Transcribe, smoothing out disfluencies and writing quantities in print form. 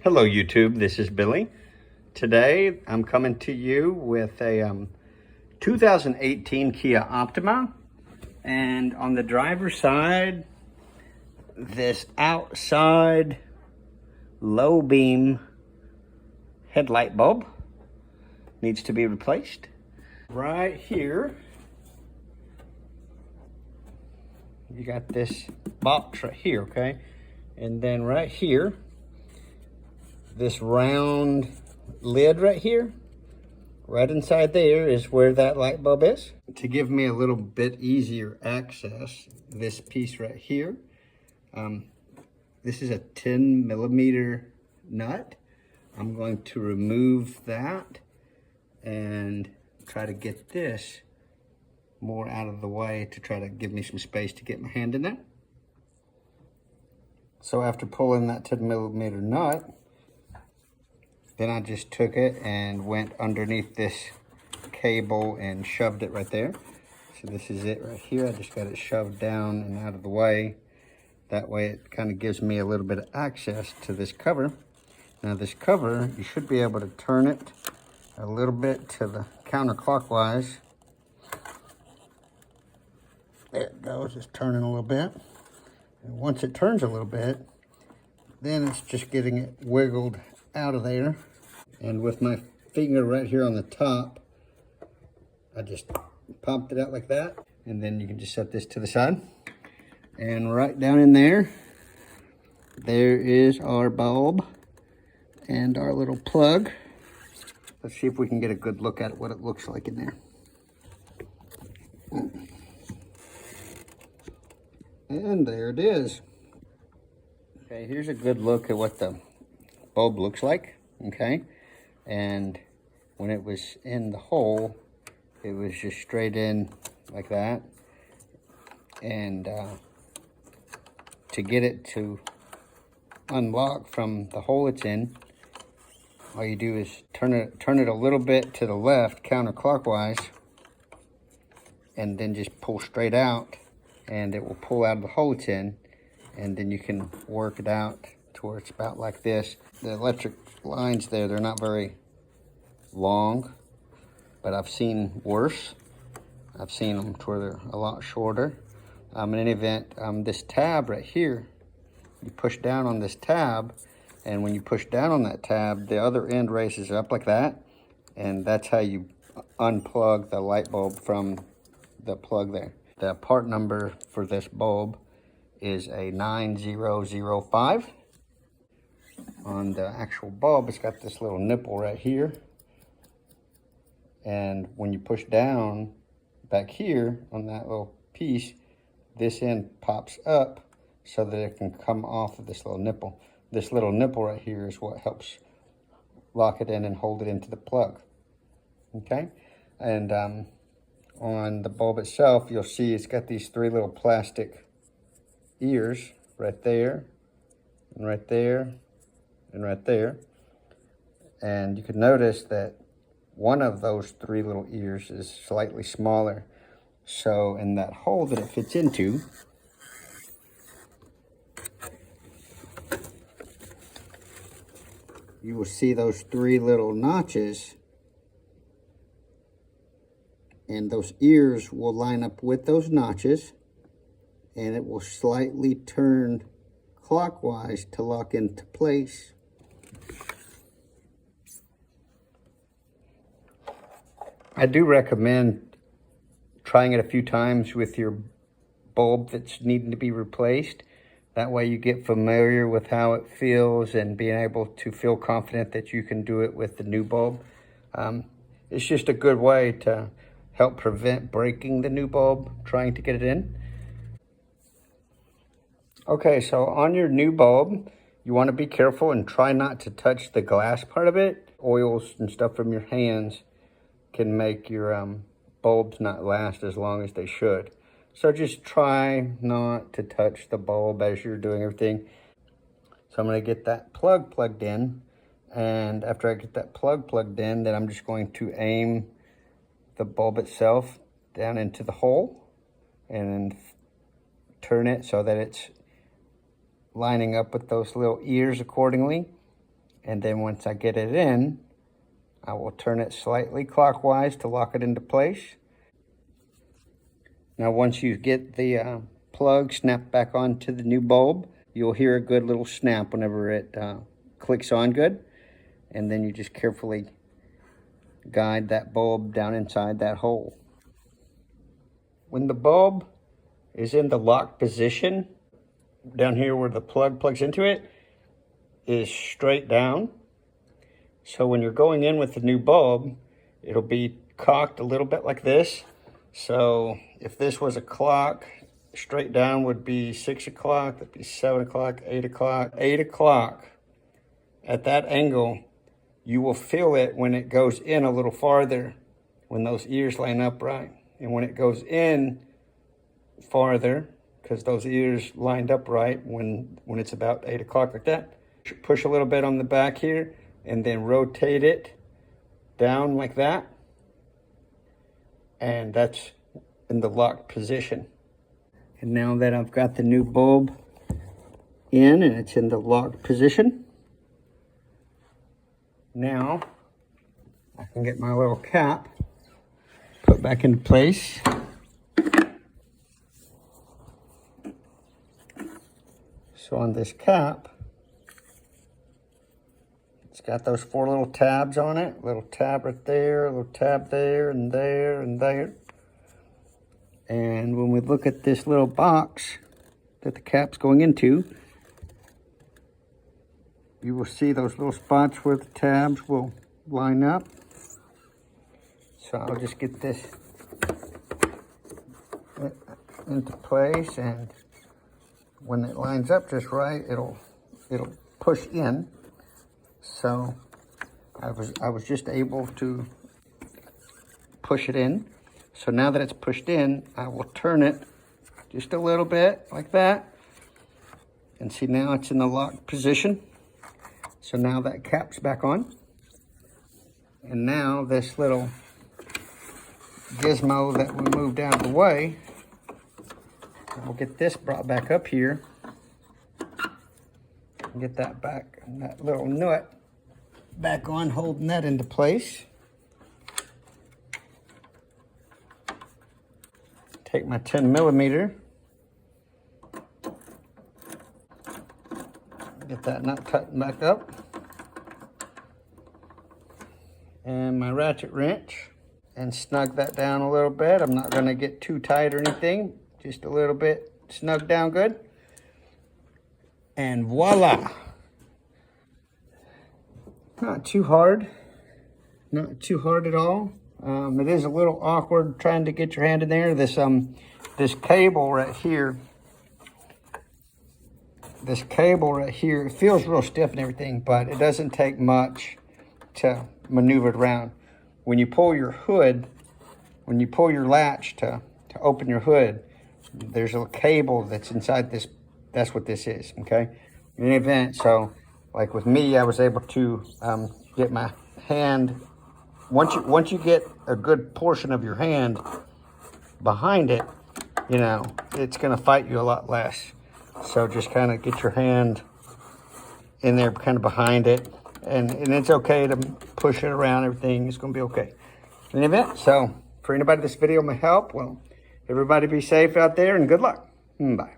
Hello YouTube, this is Billy. Today I'm coming to you with a 2018 Kia Optima, and on the driver's side, this outside low beam headlight bulb needs to be replaced. Right here, you got this box right here, okay? And then right here, this round lid right here, right inside there is where that light bulb is. To give me a little bit easier access, this piece right here, this is a 10mm nut. I'm going to remove that and try to get this more out of the way to try to give me some space to get my hand in there. So after pulling that 10mm nut, then I just took it and went underneath this cable and shoved it right there. So this is it right here. I just got it shoved down and out of the way. That way it kind of gives me a little bit of access to this cover. Now this cover, you should be able to turn it a little bit to the counterclockwise. There it goes, it's turning a little bit. And once it turns a little bit, then it's just getting it wiggled out of there. And with my finger right here on the top, I just popped it out like that. And then you can just set this to the side. And right down in there, there is our bulb and our little plug. Let's see if we can get a good look at what it looks like in there. And there it is. Okay, here's a good look at what the bulb looks like, okay? And when it was in the hole, it was just straight in like that. And to get it to unlock from the hole it's in, all you do is turn it a little bit to the left counterclockwise, and then just pull straight out, and it will pull out of the hole it's in, and then you can work it out to where it's about like this. The electric lines there, they're not very long, but I've seen worse. I've seen them to where they're a lot shorter. In any event, this tab right here, you push down on this tab, and when you push down on that tab, the other end raises up like that, and that's how you unplug the light bulb from the plug there. The part number for this bulb is a 9005. On the actual bulb, it's got this little nipple right here, and when you push down back here on that little piece, this end pops up so that it can come off of this little nipple. This little nipple right here is what helps lock it in and hold it into the plug. Okay? And on the bulb itself, you'll see it's got these three little plastic ears right there, and right there, and right there. And you can notice that one of those three little ears is slightly smaller. So in that hole that it fits into, you will see those three little notches, and those ears will line up with those notches, and it will slightly turn clockwise to lock into place. I do recommend trying it a few times with your bulb that's needing to be replaced. That way you get familiar with how it feels and being able to feel confident that you can do it with the new bulb. It's just a good way to help prevent breaking the new bulb trying to get it in. Okay, so on your new bulb, you want to be careful and try not to touch the glass part of it. Oils and stuff from your hands can make your bulbs not last as long as they should. So just try not to touch the bulb as you're doing everything. So I'm going to get that plug plugged in, and after I get that plug plugged in, then I'm just going to aim the bulb itself down into the hole and then turn it so that it's lining up with those little ears accordingly. And then once I get it in, I will turn it slightly clockwise to lock it into place. Now once you get the plug snapped back onto the new bulb, you'll hear a good little snap whenever it clicks on good. And then you just carefully guide that bulb down inside that hole. When the bulb is in the locked position, down here where the plug plugs into it, is straight down. So when you're going in with the new bulb, it'll be cocked a little bit like this. So if this was a clock, straight down would be 6 o'clock, that'd be 7 o'clock, 8 o'clock. 8 o'clock, at that angle, you will feel it when it goes in a little farther, when those ears line up right. And when it goes in farther, because those ears lined up right when it's about 8 o'clock like that, push a little bit on the back here and then rotate it down like that. And that's in the locked position. And now that I've got the new bulb in and it's in the locked position, now I can get my little cap put back into place. So on this cap, it's got those 4 little tabs on it. Little tab right there, a little tab there, and there, and there. And when we look at this little box that the cap's going into, you will see those little spots where the tabs will line up. So I'll just get this into place, and when it lines up just right, it'll push in. So I was just able to push it in. So now that it's pushed in, I will turn it just a little bit like that. And see, now it's in the locked position. So now that cap's back on. And now this little gizmo that we moved out of the way, we'll get this brought back up here. Get that back, that little nut back on, holding that into place. Take my 10mm, get that nut tightened back up, and my ratchet wrench, and snug that down a little bit. I'm not going to get too tight or anything, just a little bit snug down good. And voila! Not too hard, not too hard at all. It is a little awkward trying to get your hand in there. This cable right here, it feels real stiff and everything, but it doesn't take much to maneuver it around. When you pull your hood, when you pull your latch to open your hood, there's a cable that's inside this. That's what this is, okay? In any event, so like with me, I was able to get my hand. Once you get a good portion of your hand behind it, you know, it's going to fight you a lot less. So just kind of get your hand in there, kind of behind it, and it's okay to push it around. Everything is going to be okay. In any event, so for anybody this video may help, well, everybody be safe out there and good luck. Bye.